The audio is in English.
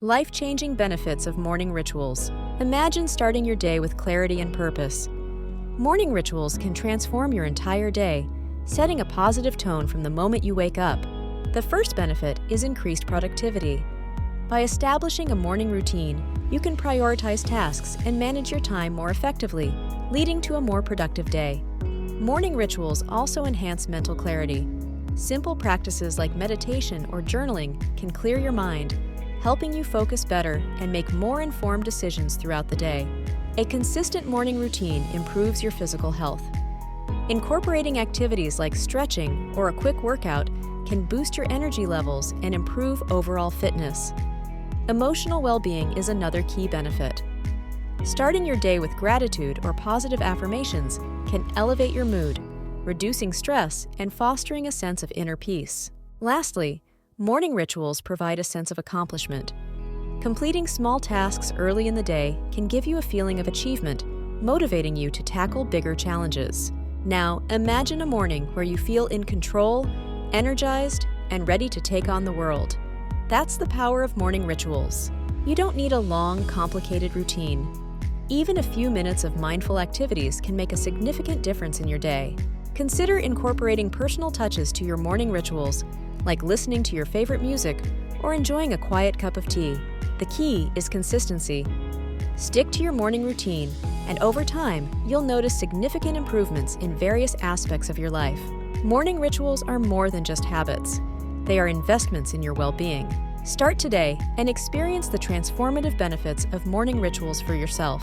Life-changing benefits of morning rituals. Imagine starting your day with clarity and purpose. Morning rituals can transform your entire day, setting a positive tone from the moment you wake up. The first benefit is increased productivity. By establishing a morning routine, you can prioritize tasks and manage your time more effectively, leading to a more productive day. Morning rituals also enhance mental clarity. Simple practices like meditation or journaling can clear your mind, helping you focus better and make more informed decisions throughout the day. A consistent morning routine improves your physical health. Incorporating activities like stretching or a quick workout can boost your energy levels and improve overall fitness. Emotional well-being is another key benefit. Starting your day with gratitude or positive affirmations can elevate your mood, reducing stress and fostering a sense of inner peace. Lastly, morning rituals provide a sense of accomplishment. Completing small tasks early in the day can give you a feeling of achievement, motivating you to tackle bigger challenges. Now, imagine a morning where you feel in control, energized, and ready to take on the world. That's the power of morning rituals. You don't need a long, complicated routine. Even a few minutes of mindful activities can make a significant difference in your day. Consider incorporating personal touches to your morning rituals, like listening to your favorite music or enjoying a quiet cup of tea. The key is consistency. Stick to your morning routine, and over time, you'll notice significant improvements in various aspects of your life. Morning rituals are more than just habits. They are investments in your well-being. Start today and experience the transformative benefits of morning rituals for yourself.